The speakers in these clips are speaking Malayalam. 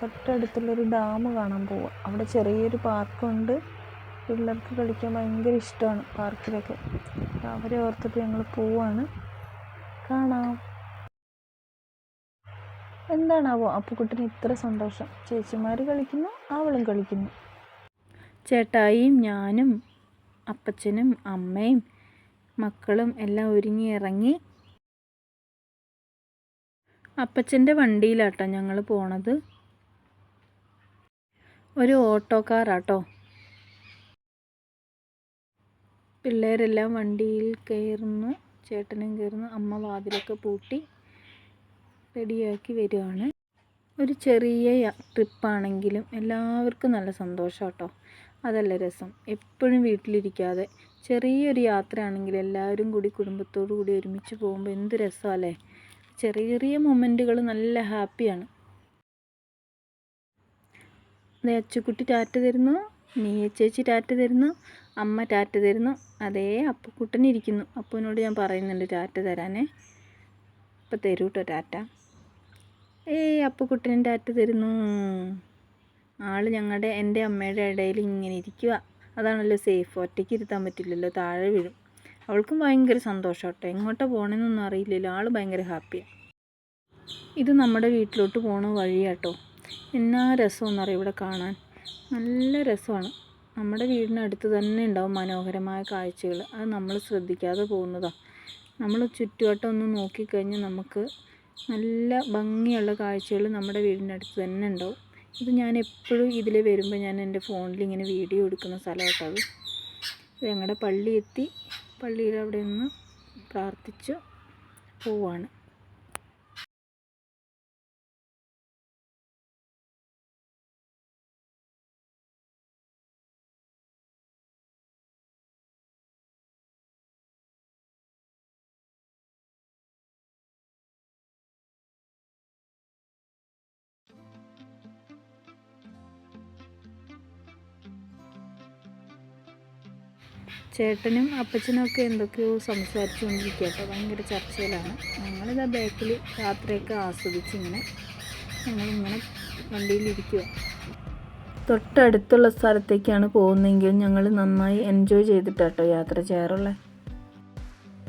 തൊട്ടടുത്തുള്ളൊരു ഡാം കാണാൻ പോവുക. അവിടെ ചെറിയൊരു പാർക്കുണ്ട്. പിള്ളേർക്ക് കളിക്കാൻ ഭയങ്കര ഇഷ്ടമാണ് പാർക്കിലൊക്കെ. അവരെ ഓർത്തിട്ട് ഞങ്ങൾ പോവാണ്. കാണാം. എന്താണാവോ അപ്പുക്കുട്ടന് ഇത്ര സന്തോഷം. ചേച്ചിമാർ കളിക്കുന്നു, അവളും കളിക്കുന്നു. ചേട്ടായിയും ഞാനും അപ്പച്ചനും അമ്മയും മക്കളും എല്ലാം ഒരുങ്ങി ഇറങ്ങി. അപ്പച്ചൻ്റെ വണ്ടിയിലാട്ടോ ഞങ്ങൾ പോണത്. ഒരു ഓട്ടോക്കാരാട്ടോ. പിള്ളേരെല്ലാം വണ്ടിയിൽ കയറുന്നു, ചേട്ടനും കയറുന്നു. അമ്മ വാതിലൊക്കെ പൂട്ടി റെഡിയാക്കി വരികയാണ്. ഒരു ചെറിയ ട്രിപ്പാണെങ്കിലും എല്ലാവർക്കും നല്ല സന്തോഷം കേട്ടോ. അതല്ല രസം. എപ്പോഴും വീട്ടിലിരിക്കാതെ ചെറിയൊരു യാത്രയാണെങ്കിൽ എല്ലാവരും കൂടി കുടുംബത്തോടു കൂടി ഒരുമിച്ച് പോകുമ്പോൾ എന്ത് രസമല്ലേ. ചെറിയ ചെറിയ മൊമെൻറ്റുകൾ നല്ല ഹാപ്പിയാണ്. അച്ചുക്കുട്ടി ടാറ്റ തരുന്നു, നീയ ചേച്ചി ടാറ്റ തരുന്നു, അമ്മ ടാറ്റ തരുന്നു. അതേ അപ്പുക്കുട്ടനിരിക്കുന്നു. അപ്പുവിനോട് ഞാൻ പറയുന്നുണ്ട് ടാറ്റ തരാനേ. അപ്പം തരൂ കേട്ടോ ടാറ്റ. അപ്പുക്കുട്ടനും ടാറ്റ തരുന്നു. എൻ്റെ അമ്മയുടെ ഇടയിൽ ഇങ്ങനെ ഇരിക്കുക. അതാണല്ലോ സേഫ്. ഒറ്റയ്ക്ക് ഇരുത്താൻ പറ്റില്ലല്ലോ, താഴെ വീഴും. അവൾക്കും ഭയങ്കര സന്തോഷം കേട്ടോ. എങ്ങോട്ടാണ് പോകണമെന്നൊന്നും അറിയില്ലല്ലോ. ആൾ ഭയങ്കര ഹാപ്പിയാണ്. ഇത് നമ്മുടെ വീട്ടിലോട്ട് പോണ വഴിയാട്ടോ. എന്നാ രസമെന്നറിയാം ഇവിടെ കാണാൻ. നല്ല രസമാണ്. നമ്മുടെ വീടിനടുത്ത് തന്നെ ഉണ്ടാവും മനോഹരമായ കാഴ്ചകൾ. അത് നമ്മൾ ശ്രദ്ധിക്കാതെ പോകുന്നതാണ്. നമ്മൾ ചുറ്റുവട്ടം ഒന്ന് നോക്കിക്കഴിഞ്ഞാൽ നമുക്ക് നല്ല ഭംഗിയുള്ള കാഴ്ചകൾ നമ്മുടെ വീടിനടുത്ത് തന്നെ ഉണ്ടാവും. ഇത് ഞാൻ എപ്പോഴും ഇതിൽ വരുമ്പോൾ ഞാൻ എൻ്റെ ഫോണിൽ ഇങ്ങനെ വീഡിയോ എടുക്കുന്ന സ്ഥലമാട്ടോ അത്. ഞങ്ങളുടെ പള്ളി എത്തി. പള്ളിയിൽ അവിടെ നിന്ന് പ്രാർത്ഥിച്ച് പോവാണ്. ചേട്ടനും അപ്പച്ചനും ഒക്കെ എന്തൊക്കെയോ സംസാരിച്ചുകൊണ്ടിരിക്കുക കേട്ടോ. ഭയങ്കര ചർച്ചയിലാണ്. ഞങ്ങളിതാ ബാക്കിൽ യാത്രയൊക്കെ ആസ്വദിച്ചിങ്ങനെ ഞങ്ങളിങ്ങനെ വണ്ടിയിലിരിക്കുക. തൊട്ടടുത്തുള്ള സ്ഥലത്തേക്കാണ് പോകുന്നതെങ്കിലും ഞങ്ങൾ നന്നായി എൻജോയ് ചെയ്തിട്ടാട്ടോ യാത്ര ചെയ്യാറുള്ളത്.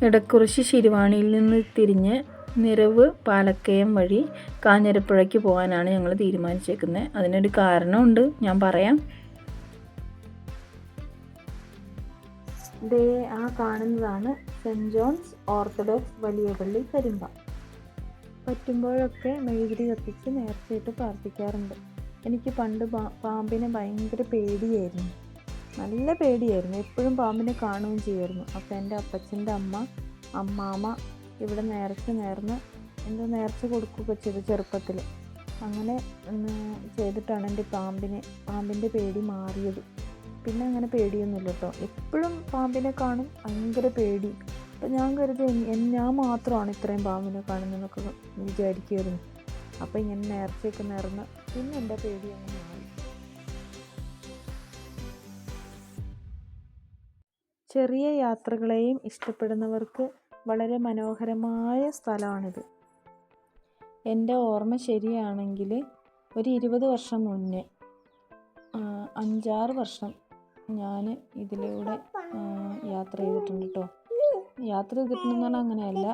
ഇടക്കുറിശി ശിരുവാണിയിൽ നിന്ന് തിരിഞ്ഞ് നിരവ് പാലക്കയം വഴി കാഞ്ഞിരപ്പുഴയ്ക്ക് പോകാനാണ് ഞങ്ങൾ തീരുമാനിച്ചേക്കുന്നത്. അതിനൊരു കാരണമുണ്ട്, ഞാൻ പറയാം. ആ കാണുന്നതാണ് സെൻറ്റ് ജോൺസ് ഓർത്തഡോക്സ് വലിയ പള്ളി കരിമ്പ. പറ്റുമ്പോഴൊക്കെ മെഴുകുതിരി കത്തിച്ച് നേർച്ചയായിട്ട് പ്രാർത്ഥിക്കാറുണ്ട്. എനിക്ക് പണ്ട് പാമ്പിനെ ഭയങ്കര പേടിയായിരുന്നു, നല്ല പേടിയായിരുന്നു. എപ്പോഴും പാമ്പിനെ കാണുകയും ചെയ്യുമായിരുന്നു. അപ്പോൾ എൻ്റെ അപ്പച്ചൻ്റെ അമ്മാമ്മ ഇവിടെ നേർന്ന് എന്തോ നേർച്ച കൊടുക്കുകയൊക്കെ ചെയ്തു ചെറുപ്പത്തിൽ. അങ്ങനെ ചെയ്തിട്ടാണ് എൻ്റെ പാമ്പിൻ്റെ പേടി മാറിയത്. പിന്നെ അങ്ങനെ പേടിയൊന്നുമില്ല കേട്ടോ. എപ്പോഴും പാമ്പിനെ കാണും, ഭയങ്കര പേടി. അപ്പം ഞാൻ കരുതി ഞാൻ മാത്രമാണ് ഇത്രയും പാമ്പിനെ കാണുന്നതെന്നൊക്കെ വിചാരിക്കുമായിരുന്നു. അപ്പം ഇങ്ങനെ നേർച്ചയൊക്കെ നേർന്ന് പിന്നെ എൻ്റെ പേടി അങ്ങനെ മാറി. ചെറിയ യാത്രകളെയും ഇഷ്ടപ്പെടുന്നവർക്ക് വളരെ മനോഹരമായ സ്ഥലമാണിത്. എൻ്റെ ഓർമ്മ ശരിയാണെങ്കിൽ ഒരു 20 വർഷം മുന്നേ 5-6 വർഷം ഞാൻ ഇതിലൂടെ യാത്ര ചെയ്തിട്ടുണ്ട് കേട്ടോ. യാത്ര ചെയ്തിട്ടുണ്ടെന്ന് പറഞ്ഞാൽ അങ്ങനെയല്ല.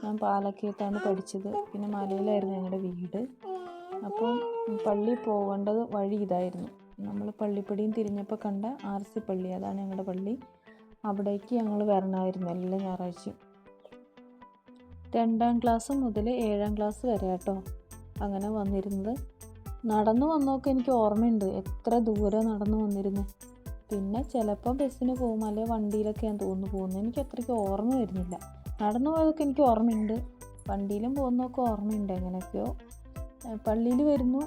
ഞാൻ പാലക്കയത്താണ് പഠിച്ചത്. പിന്നെ മലയിലായിരുന്നു ഞങ്ങളുടെ വീട്. അപ്പം പള്ളി പോകേണ്ടത് വഴി ഇതായിരുന്നു. നമ്മൾ പള്ളിപ്പടിയും തിരിഞ്ഞപ്പോൾ കണ്ട RC പള്ളി, അതാണ് ഞങ്ങളുടെ പള്ളി. അവിടേക്ക് ഞങ്ങൾ വരണമായിരുന്നു എല്ലാ ഞായറാഴ്ചയും. 2ാം ക്ലാസ് മുതൽ 7ാം ക്ലാസ് വരെ കേട്ടോ അങ്ങനെ വന്നിരുന്നത്. നടന്നു വന്നതൊക്കെ എനിക്ക് ഓർമ്മയുണ്ട്, എത്ര ദൂരം നടന്നു വന്നിരുന്നു. പിന്നെ ചിലപ്പോൾ ബസ്സിന് പോകും, അല്ലെങ്കിൽ വണ്ടിയിലൊക്കെ ഞാൻ പോകുന്നത്. എനിക്ക് അത്രയ്ക്ക് ഓർമ്മ വരുന്നില്ല. നടന്നു പോയതൊക്കെ എനിക്ക് ഓർമ്മയുണ്ട്, വണ്ടിയിലും പോകുന്നതൊക്കെ ഓർമ്മയുണ്ട്. എങ്ങനെയൊക്കെയോ പള്ളിയിൽ വരുന്നു,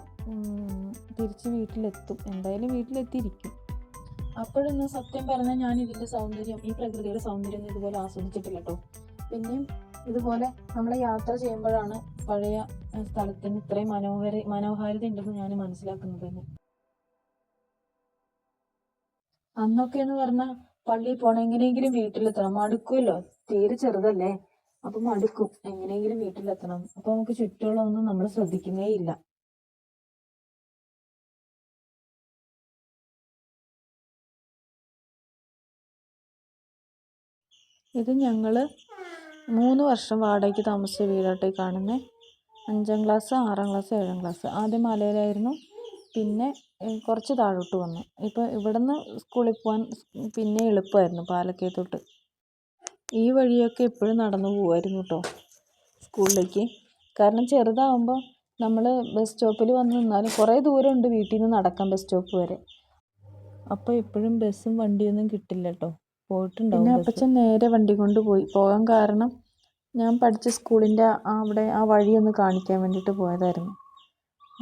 തിരിച്ച് വീട്ടിലെത്തും. എന്തായാലും വീട്ടിലെത്തിയിരിക്കും. അപ്പോഴൊന്നും സത്യം പറഞ്ഞാൽ ഞാൻ ഇതിൻ്റെ സൗന്ദര്യം, ഈ പ്രകൃതിയുടെ സൗന്ദര്യം ഇതുപോലെ ആസ്വദിച്ചിട്ടില്ല കേട്ടോ. പിന്നെയും ഇതുപോലെ നമ്മൾ യാത്ര ചെയ്യുമ്പോഴാണ് പഴയ സ്ഥലത്തിന് ഇത്രയും മനോഹാരിത ഉണ്ടെന്ന് ഞാൻ മനസ്സിലാക്കുന്നത് തന്നെ. അന്നൊക്കെ എന്ന് പറഞ്ഞാൽ പള്ളിയിൽ പോകണം, എങ്ങനെയെങ്കിലും വീട്ടിലെത്തണം. മടുക്കുമല്ലോ, തീരെ ചെറുതല്ലേ, അപ്പം മടുക്കും. എങ്ങനെയെങ്കിലും വീട്ടിലെത്തണം. അപ്പം നമുക്ക് ചുറ്റുമുള്ളതൊന്നും നമ്മൾ ശ്രദ്ധിക്കുന്നേ ഇല്ല. ഇത് ഞങ്ങൾ 3 വർഷം വാടകയ്ക്ക് താമസിച്ച വീടാട്ടോ ഈ കാണുന്നത്. 5ാം ക്ലാസ്, 6ാം ക്ലാസ്, 7ാം ക്ലാസ്. ആദ്യം മലയിലായിരുന്നു, പിന്നെ കുറച്ച് താഴോട്ട് വന്നു. ഇപ്പോൾ ഇവിടുന്ന് സ്കൂളിൽ പോകാൻ പിന്നെ എളുപ്പമായിരുന്നു പാലക്കയത്തോട്ട്. ഈ വഴിയൊക്കെ എപ്പോഴും നടന്നു പോകുമായിരുന്നു കേട്ടോ സ്കൂളിലേക്ക്. കാരണം ചെറുതാവുമ്പോൾ നമ്മൾ ബസ് സ്റ്റോപ്പിൽ വന്ന് നിന്നാലും കുറേ ദൂരമുണ്ട് വീട്ടിൽ നിന്ന് നടക്കാം ബസ് സ്റ്റോപ്പ് വരെ. അപ്പോൾ എപ്പോഴും ബസ്സും വണ്ടിയൊന്നും കിട്ടില്ല കേട്ടോ, പോയിട്ടുണ്ടാവും. പിന്നെ അപ്പച്ചൻ നേരെ വണ്ടി കൊണ്ട് പോകാൻ കാരണം ഞാൻ പഠിച്ച സ്കൂളിൻ്റെ അവിടെ ആ വഴിയൊന്ന് കാണിക്കാൻ വേണ്ടിയിട്ട് പോയതായിരുന്നു.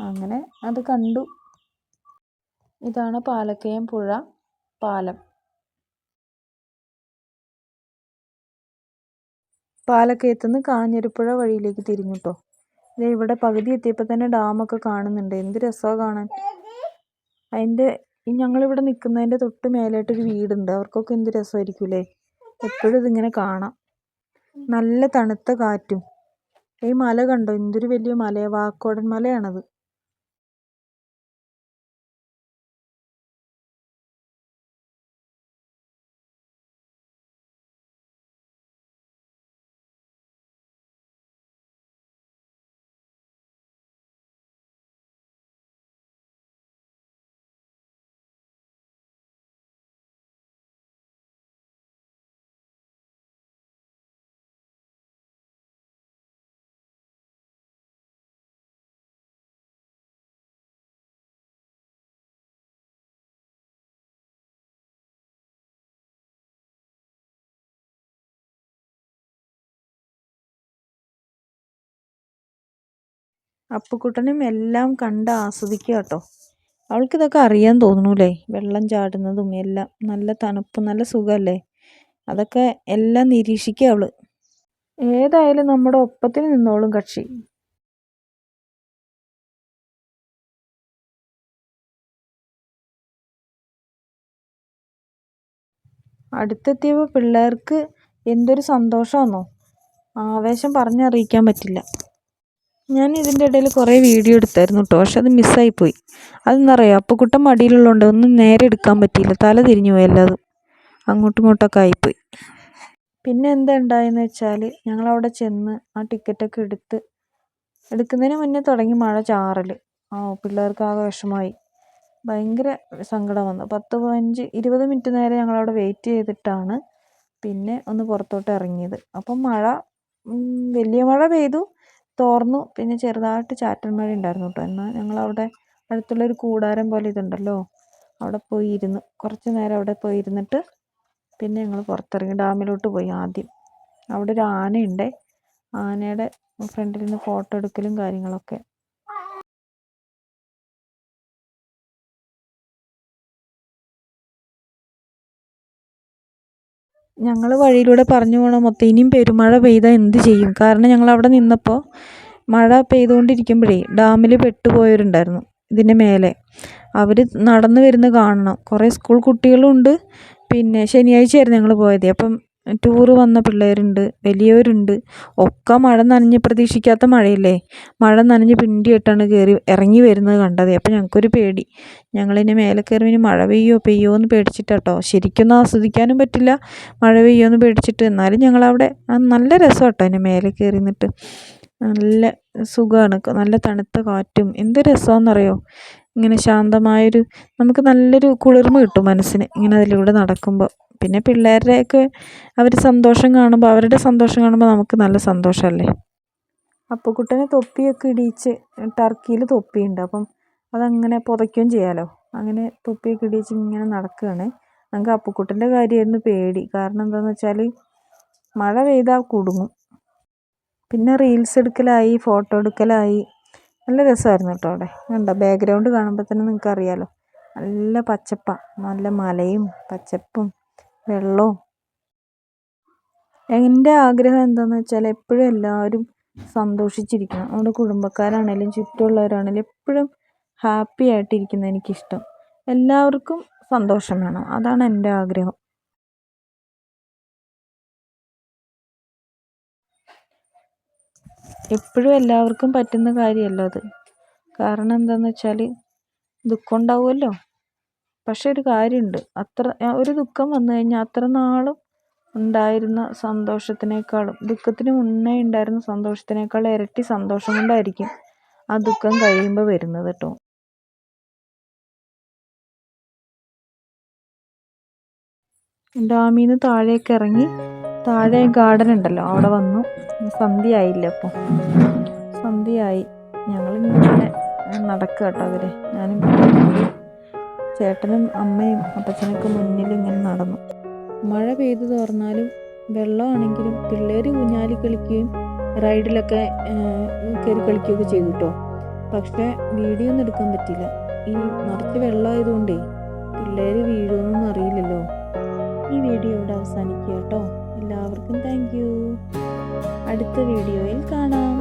അങ്ങനെ അത് കണ്ടു. ഇതാണ് പാലക്കയം പുഴ പാലം. പാലക്കയത്തുനിന്ന് കാഞ്ഞിരപ്പുഴ വഴിയിലേക്ക് തിരിഞ്ഞു കേട്ടോ. ഇവിടെ പകുതി എത്തിയപ്പോൾ തന്നെ ഡാമൊക്കെ കാണുന്നുണ്ട്. എന്ത് രസമാണ് കാണാൻ. അതിൻ്റെ ഞങ്ങളിവിടെ നിൽക്കുന്നതിൻ്റെ തൊട്ട് മേലായിട്ടൊരു വീടുണ്ട്. അവർക്കൊക്കെ എന്ത് രസമായിരിക്കും എപ്പോഴും ഇതിങ്ങനെ കാണാം. നല്ല തണുത്ത കാറ്റും. ഈ മല കണ്ടോ, എന്തൊരു വലിയ മലയാണ്, വാക്കോടൻ മലയാണത്. അപ്പുക്കുട്ടനും എല്ലാം കണ്ട് ആസ്വദിക്കുക കേട്ടോ. അവൾക്കിതൊക്കെ അറിയാൻ തോന്നണല്ലേ, വെള്ളം ചാടുന്നതും എല്ലാം. നല്ല തണുപ്പ്, നല്ല സുഖമല്ലേ, അതൊക്കെ എല്ലാം നിരീക്ഷിക്കുക അവള്. ഏതായാലും നമ്മുടെ ഒപ്പത്തിന് നിന്നോളും കക്ഷി. അടുത്തെത്തിയപ്പോൾ പിള്ളേർക്ക് എന്തൊരു സന്തോഷമാണെന്നോ, ആവേശം പറഞ്ഞറിയിക്കാൻ പറ്റില്ല. ഞാൻ ഇതിൻ്റെ ഇടയിൽ കുറേ വീഡിയോ എടുത്തായിരുന്നു കേട്ടോ, പക്ഷെ അത് മിസ്സായിപ്പോയി. അതെന്നറിയാം, അപ്പുക്കുട്ടൻ മടിയിലുള്ളതുകൊണ്ട് ഒന്നും നേരെ എടുക്കാൻ പറ്റിയില്ല, തല തിരിഞ്ഞു പോയി എല്ലാതും, അങ്ങോട്ടും ഇങ്ങോട്ടൊക്കെ ആയിപ്പോയി. പിന്നെ എന്താ ഉണ്ടായെന്ന് വെച്ചാൽ ഞങ്ങളവിടെ ചെന്ന് ആ ടിക്കറ്റൊക്കെ എടുക്കുന്നതിന് മുന്നേ തുടങ്ങി മഴ ചാറൽ. പിള്ളേർക്ക് ആകെ വിഷമമായി, ഭയങ്കര സങ്കടം വന്നു. 10-15-20 മിനിറ്റ് നേരം ഞങ്ങളവിടെ വെയിറ്റ് ചെയ്തിട്ടാണ് പിന്നെ ഒന്ന് പുറത്തോട്ട് ഇറങ്ങിയത്. അപ്പം മഴ വലിയ മഴ പെയ്തു, തോർന്നു, പിന്നെ ചെറുതായിട്ട് ചാറ്റൽ മഴ ഉണ്ടായിരുന്നു കേട്ടോ. എന്നാൽ ഞങ്ങളവിടെ അടുത്തുള്ളൊരു കൂടാരം പോലെ ഇതുണ്ടല്ലോ, അവിടെ പോയി ഇരുന്ന് കുറച്ച് നേരം അവിടെ പോയി ഇരുന്നിട്ട് പിന്നെ ഞങ്ങൾ പുറത്തിറങ്ങി ഡാമിലോട്ട് പോയി. ആദ്യം അവിടെ ഒരു ആനയുണ്ട്, ആനയുടെ ഫ്രണ്ടിൽ നിന്ന് ഫോട്ടോ എടുക്കലും കാര്യങ്ങളൊക്കെ. ഞങ്ങൾ വഴിയിലൂടെ പറഞ്ഞു പോകണം മൊത്തം ഇനിയും പെരുമഴ പെയ്താൽ എന്ത് ചെയ്യും. കാരണം ഞങ്ങൾ അവിടെ നിന്നപ്പോൾ മഴ പെയ്തുകൊണ്ടിരിക്കുമ്പോഴേ ഡാമിൽ പെട്ടുപോയവരുണ്ടായിരുന്നു ഇതിൻ്റെ മേലെ. അവർ നടന്നു വരുന്നത് കാണണം. കുറേ സ്കൂൾ കുട്ടികളും ഉണ്ട്. പിന്നെ ശനിയാഴ്ചയായിരുന്നു ഞങ്ങൾ പോയത്. അപ്പം ടൂറ് വന്ന പിള്ളേരുണ്ട്, വലിയവരുണ്ട്, ഒക്കെ മഴ നനഞ്ഞ്, പ്രതീക്ഷിക്കാത്ത മഴയില്ലേ, മഴ നനഞ്ഞ് പിണ്ടിയിട്ടാണ് ഇറങ്ങി വരുന്നത് കണ്ടത്. അപ്പം ഞങ്ങൾക്കൊരു പേടി, ഞങ്ങളിതിൻ്റെ മേലെ കയറി ഇനി മഴ പെയ്യുമോ എന്ന് പേടിച്ചിട്ടാട്ടോ. ശരിക്കൊന്നും ആസ്വദിക്കാനും പറ്റില്ല, മഴ പെയ്യുമോ എന്ന് പേടിച്ചിട്ട്. എന്നാലും ഞങ്ങളവിടെ നല്ല രസമാട്ടോ അതിൻ്റെ മേലെ കയറി നിന്നിട്ട്. നല്ല സുഖമാണ്, നല്ല തണുത്ത കാറ്റും. എന്ത് രസമാണെന്നറിയോ, ഇങ്ങനെ ശാന്തമായൊരു, നമുക്ക് നല്ലൊരു കുളിർമ കിട്ടും മനസ്സിന് ഇങ്ങനെ അതിലൂടെ നടക്കുമ്പോൾ. പിന്നെ പിള്ളേരുടെയൊക്കെ സന്തോഷം കാണുമ്പോൾ, അവരുടെ സന്തോഷം കാണുമ്പോൾ നമുക്ക് നല്ല സന്തോഷമല്ലേ. അപ്പുക്കുട്ടനെ തൊപ്പിയൊക്കെ ഇടിയിച്ച്, ടർക്കിയിൽ തൊപ്പിയുണ്ട്, അപ്പം അതങ്ങനെ പുതയ്ക്കുകയും ചെയ്യാമല്ലോ. അങ്ങനെ തൊപ്പിയൊക്കെ ഇടിയിച്ച് ഇങ്ങനെ നടക്കുകയാണ്. ഞങ്ങൾക്ക് അപ്പുക്കുട്ടൻ്റെ കാര്യമായിരുന്നു പേടി. കാരണം എന്താണെന്ന് വെച്ചാൽ മഴ പെയ്താൽ കുടുങ്ങും. പിന്നെ റീൽസ് എടുക്കലായി, ഫോട്ടോ എടുക്കലായി. നല്ല രസമായിരുന്നു കേട്ടോ. അവിടെ കണ്ടോ, ബാക്ക്ഗ്രൗണ്ട് കാണുമ്പോൾ തന്നെ നിങ്ങൾക്ക് അറിയാമല്ലോ, നല്ല പച്ചപ്പാണ്, നല്ല മലയും പച്ചപ്പും വെള്ളവും. എൻ്റെ ആഗ്രഹം എന്താണെന്ന് വെച്ചാൽ എപ്പോഴും എല്ലാവരും സന്തോഷിച്ചിരിക്കണം. നമ്മുടെ കുടുംബക്കാരാണേലും ചുറ്റുമുള്ളവരാണേലും എപ്പോഴും ഹാപ്പി ആയിട്ടിരിക്കുന്നത് എനിക്കിഷ്ടം. എല്ലാവർക്കും സന്തോഷം വേണം, അതാണ് എൻ്റെ ആഗ്രഹം. എപ്പോഴും എല്ലാവർക്കും പറ്റുന്ന കാര്യമല്ല അത്. കാരണം എന്താണെന്ന് വെച്ചാൽ ദുഃഖം ഉണ്ടാവുമല്ലോ. പക്ഷെ ഒരു കാര്യമുണ്ട്, ഒരു ദുഃഖം വന്നു കഴിഞ്ഞാൽ അത്ര നാളും ഉണ്ടായിരുന്ന സന്തോഷത്തിനേക്കാളും ദുഃഖത്തിന് മുന്നേ ഉണ്ടായിരുന്ന സന്തോഷത്തിനേക്കാൾ ഇരട്ടി സന്തോഷം കൊണ്ടായിരിക്കും ആ ദുഃഖം കഴിയുമ്പോൾ വരുന്നത് കേട്ടോ. ഡാമിൽ നിന്ന് താഴേക്ക് ഇറങ്ങി താഴെ ഗാർഡൻ ഉണ്ടല്ലോ അവിടെ വന്നു. സന്ധ്യയായില്ല അപ്പോൾ സന്ധ്യയായി. ഞങ്ങളിങ്ങനെ നടക്കുക കേട്ടോ. ഞാനും ചേട്ടനും അമ്മയും അപ്പച്ചനൊക്കെ മുന്നിൽ ഇങ്ങനെ നടന്നു. മഴ പെയ്തു തോർന്നാലും വെള്ളമാണെങ്കിലും പിള്ളേർ ഊഞ്ഞാലി കളിക്കുകയും റൈഡിലൊക്കെ കയറി കളിക്കുകയൊക്കെ ചെയ്തു കേട്ടോ. പക്ഷേ വീഡിയോ ഒന്നും എടുക്കാൻ പറ്റില്ല. ഈ നിറച്ച് വെള്ളമായതുകൊണ്ടേ പിള്ളേർ വീഴുമെന്നൊന്നും അറിയില്ലല്ലോ. ഈ വീഡിയോ ഇവിടെ അവസാനിക്കുക കേട്ടോ. എല്ലാവർക്കും താങ്ക് യു. അടുത്ത വീഡിയോയിൽ കാണാം.